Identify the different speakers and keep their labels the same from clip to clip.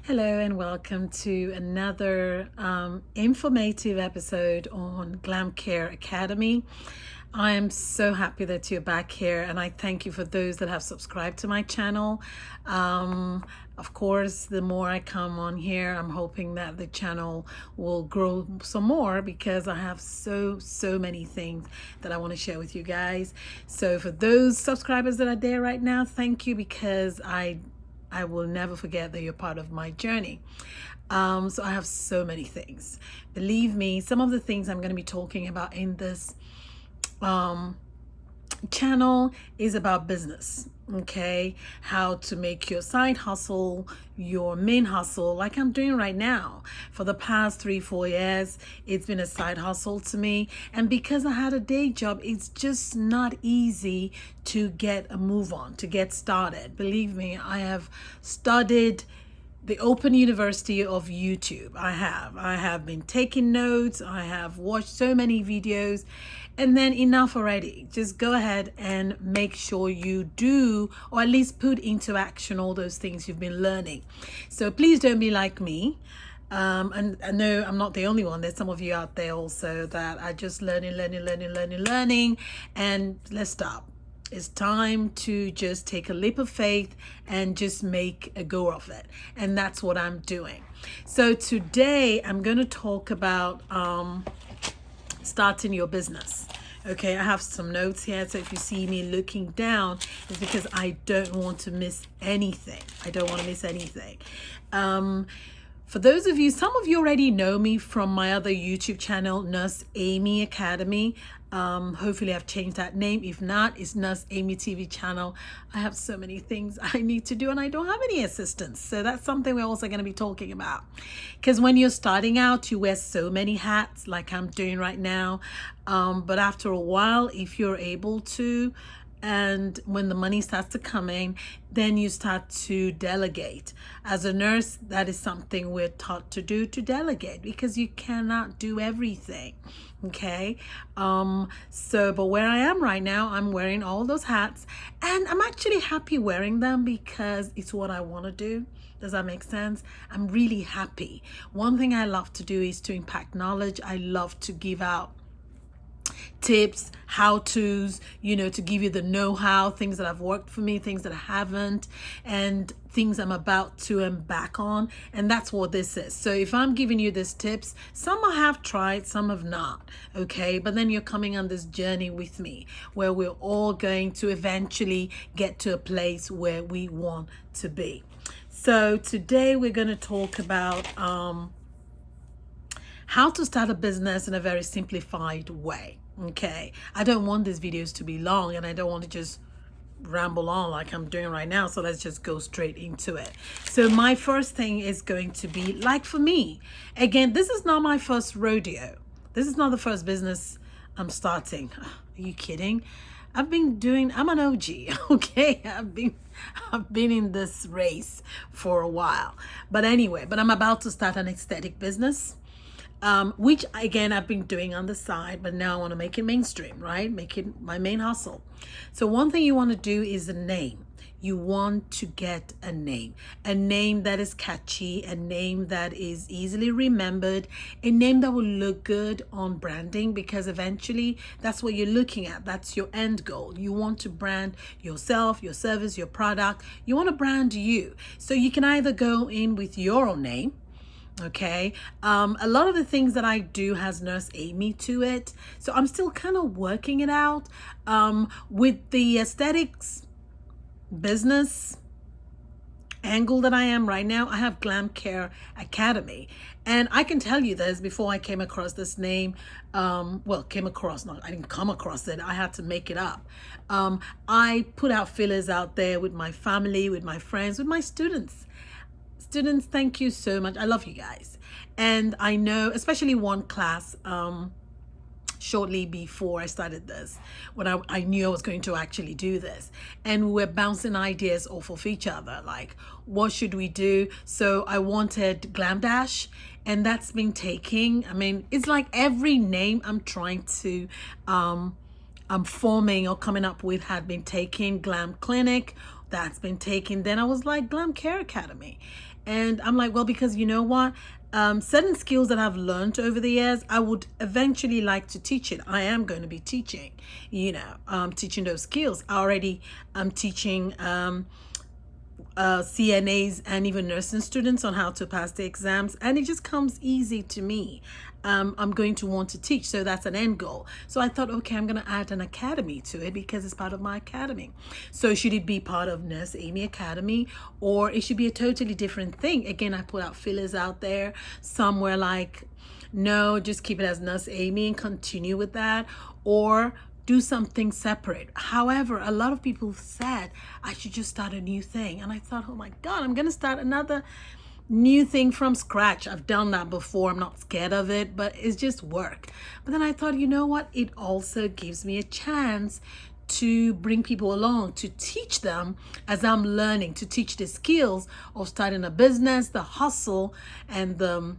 Speaker 1: Hello and welcome to another informative episode on Glam Care Academy. I am so happy that you're back here, and I thank you for those that have subscribed to my channel. Of course, the more I come on here, I'm hoping that the channel will grow some more because I have so many things that I want to share with you guys. So for those subscribers that are there right now, thank you, because I will never forget that you're part of my journey. So I have so many things. Believe me, some of the things I'm going to be talking about in this channel is about business. Okay, how to make your side hustle your main hustle, like I'm doing right now. For the past 3-4 years, it's been a side hustle to me, and because I had a day job, it's just not easy to get a move on, to get started. Believe me, I have studied the Open University of YouTube. I have been taking notes. I have watched so many videos, and then enough already. Just go ahead and make sure you do, or at least put into action all those things you've been learning. So please don't be like me. And I know I'm not the only one. There's some of you out there also that are just learning, and let's stop. It's time to just take a leap of faith and just make a go of it. And that's what I'm doing. So today I'm going to talk about starting your business. Okay, I have some notes here. So if you see me looking down, it's because I don't want to miss anything. For those of you, some of you already know me from my other YouTube channel, Nurse Amy Academy. Hopefully I've changed that name. If not, it's Nurse Amy TV channel. I have so many things I need to do and I don't have any assistants. So that's something we're also going to be talking about. Because when you're starting out, you wear so many hats like I'm doing right now. But after a while, if you're able to, and when the money starts to come in, then you start to delegate. As a nurse, that is something we're taught to do, to delegate, because you cannot do everything. Okay, but where I am right now, I'm wearing all those hats, and I'm actually happy wearing them because it's what I want to do. Does that make sense? I'm really happy. One thing I love to do is to impact knowledge. I love to give out tips, how-tos, to give you the know-how, things that have worked for me, things that haven't, and things I'm about to embark on. And that's what this is. So if I'm giving you these tips, some I have tried, some have not. Okay, but then you're coming on this journey with me where we're all going to eventually get to a place where we want to be. So today we're going to talk about how to start a business in a very simplified way. Okay, I don't want these videos to be long, and I don't want to just ramble on like I'm doing right now. So let's just go straight into it. So my first thing is going to be, like, for me, again, this is not my first rodeo. This is not the first business I'm starting. Are you kidding? I'm an OG. Okay, I've been in this race for a while. But anyway, I'm about to start an aesthetic business. Which again I've been doing on the side, but now I want to make it mainstream, right? Make it my main hustle. So one thing you want to do is a name. You want to get a name that is catchy, a name that is easily remembered, a name that will look good on branding, because eventually that's what you're looking at. That's your end goal. You want to brand yourself, your service, your product. You want to brand you. So you can either go in with your own name. Okay, a lot of the things that I do has Nurse Amy to it, so I'm still kind of working it out. With the aesthetics business angle that I am right now, I have Glam Care Academy, and I can tell you this, before I came across this name, I didn't come across it, I had to make it up. I put out fillers out there with my family, with my friends, with my students. Thank you so much. I love you guys. And I know, especially one class, shortly before I started this, when I knew I was going to actually do this, and we're bouncing ideas off of each other, like, what should we do? So I wanted Glam Dash, and that's been taking, I mean, it's like every name I'm trying to I'm forming or coming up with had been taken. Glam Clinic, that's been taken. Then I was like, Glam Care Academy. And I'm like, well, because you know what? Certain skills that I've learned over the years, I would eventually like to teach it. I am going to be teaching, teaching those skills. I already am teaching CNAs and even nursing students on how to pass the exams, and it just comes easy to me. I'm going to want to teach, so that's an end goal. So I thought, okay, I'm going to add an academy to it because it's part of my academy. So should it be part of Nurse Amy Academy, or it should be a totally different thing? Again, I put out fillers out there. Somewhere like, no, just keep it as Nurse Amy and continue with that, or do something separate. However, a lot of people said I should just start a new thing. And I thought, oh my God, I'm going to start another new thing from scratch. I've done that before. I'm not scared of it, but it's just work. But then I thought, you know what? It also gives me a chance to bring people along, to teach them as I'm learning, to teach the skills of starting a business, the hustle, and the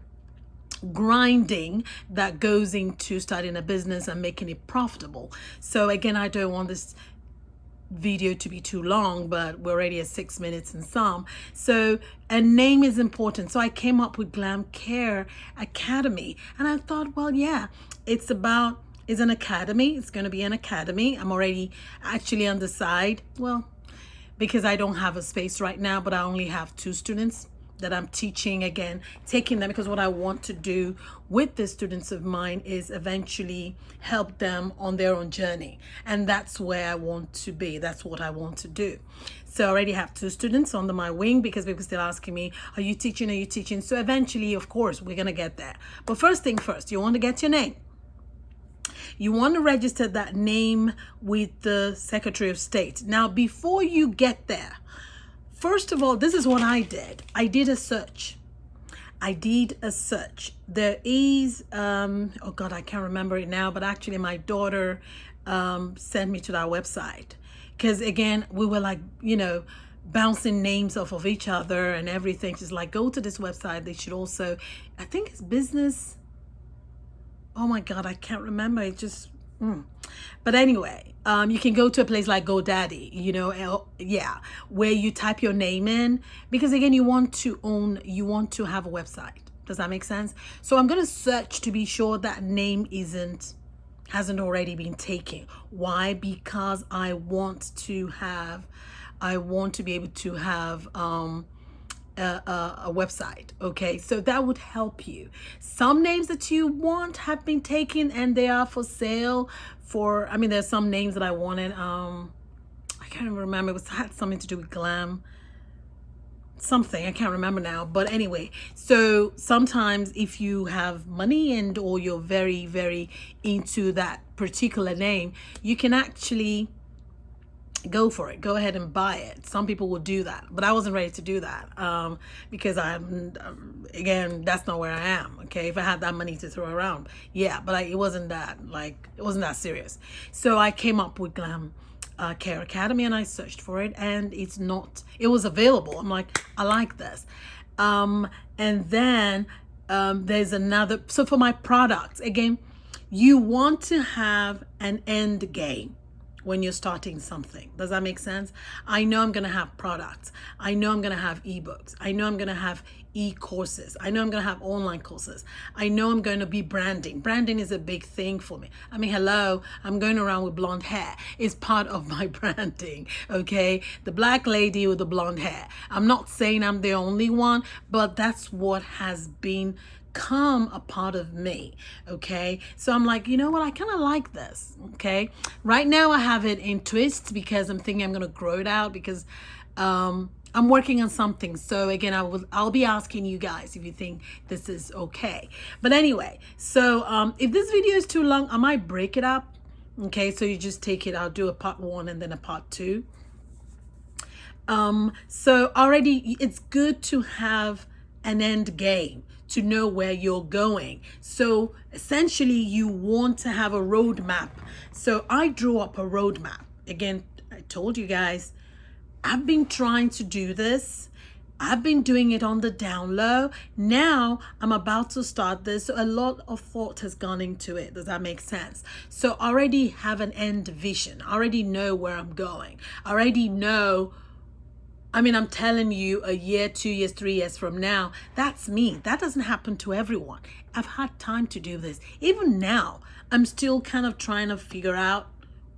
Speaker 1: grinding that goes into starting a business and making it profitable. So again, I don't want this video to be too long, but we're already at 6 minutes and some. So a name is important. So I came up with Glam Care Academy, and I thought, well, yeah, it's an academy. It's going to be an academy. I'm already actually on the side, well, because I don't have a space right now, but I only have 2 students that I'm teaching, again, taking them, because what I want to do with the students of mine is eventually help them on their own journey. And that's where I want to be. That's what I want to do. So I already have 2 students under my wing, because people still asking me, are you teaching? Are you teaching? So eventually, of course, we're going to get there. But first thing first, you want to get your name. You want to register that name with the Secretary of State. Now, before you get there, first of all, this is what I did. I did a search. There is, oh God, I can't remember it now, but actually my daughter sent me to that website. Because again, we were like, bouncing names off of each other and everything. She's like, go to this website. They should also, I think it's business. Oh my God, I can't remember. It just, But anyway, you can go to a place like GoDaddy, where you type your name in, because again, you want to have a website. Does that make sense? So I'm going to search to be sure that name hasn't already been taken. Why? Because I want to be able to have, a website. Okay, so that would help you. Some names that you want have been taken and they are for sale. There's some names that I wanted. I can't even remember. It had something to do with glam something. I can't remember now. But anyway, so sometimes if you have money or you're very, very into that particular name, you can actually go for it. Go ahead and buy it. Some people will do that, but I wasn't ready to do that because again, that's not where I am. Okay, if I had that money to throw around, yeah, but it wasn't that serious. So I came up with Glam Care Academy, and I searched for it, and it was available. I'm like, I like this. And then there's another. So for my products, again, you want to have an end game when you're starting something. Does that make sense? I know I'm going to have products. I know I'm going to have ebooks. I know I'm going to have e-courses. I know I'm going to have online courses. I know I'm going to be branding. Branding is a big thing for me. Hello, I'm going around with blonde hair. It's part of my branding, okay? The black lady with the blonde hair. I'm not saying I'm the only one, but that's what has become a part of me. Okay, so I'm like, you know what, I kind of like this. Okay, right now I have it in twists because I'm thinking I'm going to grow it out, because I'm working on something. So again, I'll be asking you guys if you think this is okay. But anyway, so if this video is too long, I might break it up. Okay, so you just take it, I'll do a part 1 and then a part 2. So already it's good to have an end game, to know where you're going. So essentially you want to have a roadmap. So I drew up a roadmap. Again, I told you guys, I've been trying to do this. I've been doing it on the down low. Now I'm about to start this. So a lot of thought has gone into it. Does that make sense? So I already have an end vision. I already know where I'm going. I already know I mean, I'm telling you, a year, 2 years, 3 years from now, that's me. That doesn't happen to everyone. I've had time to do this. Even now, I'm still kind of trying to figure out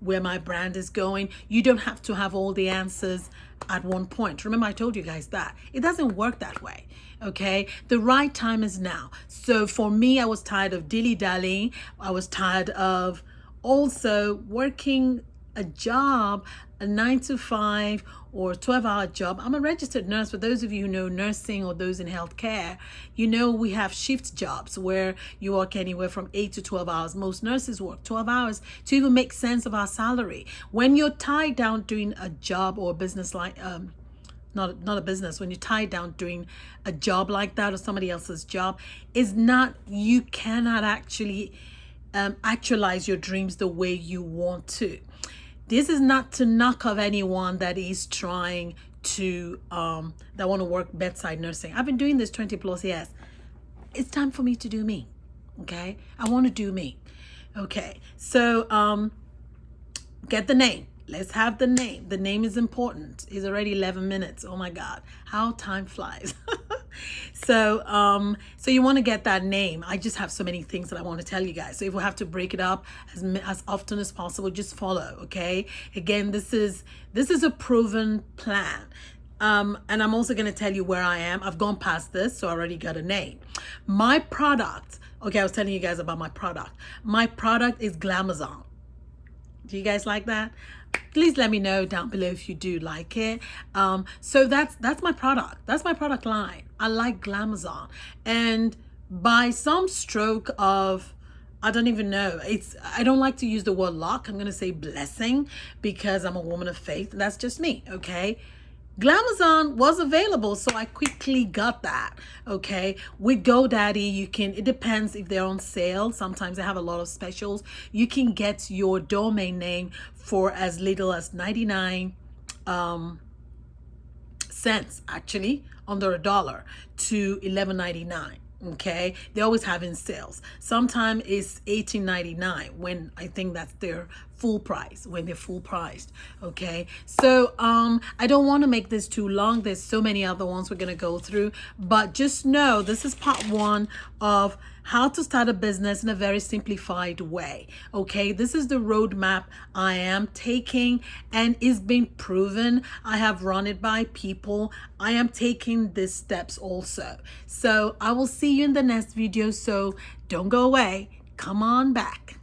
Speaker 1: where my brand is going. You don't have to have all the answers at one point. Remember, I told you guys that. It doesn't work that way. Okay, the right time is now. So for me, I was tired of dilly-dallying. I was tired of also working a job, a 9 to 5 or 12-hour job. I'm a registered nurse. For those of you who know nursing or those in healthcare, you know we have shift jobs where you work anywhere from 8 to 12 hours. Most nurses work 12 hours to even make sense of our salary. When you're tied down doing a job or a business like not a business, when you're tied down doing a job like that or somebody else's job, is not, you cannot actually actualize your dreams the way you want to. This is not to knock off anyone that is trying to that want to work bedside nursing. I've been doing this 20 plus years. It's time for me to do me. Okay, I want to do me. Okay, so get the name. Let's have the name. The name is important. It's already 11 minutes. Oh my God, how time flies. So you want to get that name. I just have so many things that I want to tell you guys. So if we have to break it up as often as possible, just follow. Okay. Again, this is a proven plan. And I'm also going to tell you where I am. I've gone past this, so I already got a name. My product. Okay, I was telling you guys about my product. My product is Glamazon. Do you guys like that? Please let me know down below if you do like it. So that's my product. That's my product line. I like Glamazon. And by some stroke of, I don't even know. I don't like to use the word luck. I'm going to say blessing because I'm a woman of faith. That's just me, okay? Glamazon was available, so I quickly got that. Okay, with GoDaddy, you can, it depends if they're on sale. Sometimes they have a lot of specials. You can get your domain name for as little as 99 cents, actually under $1 to $11.99. Okay, they always have in sales. Sometimes it's $18.99 when I think that's their full price, when they're full priced. Okay, so I don't want to make this too long. There's so many other ones we're gonna go through, but just know this is part one of how to start a business in a very simplified way. Okay, this is the roadmap I am taking, and it's been proven. I have run it by people. I am taking these steps also. So I will see you in the next video. So don't go away. Come on back.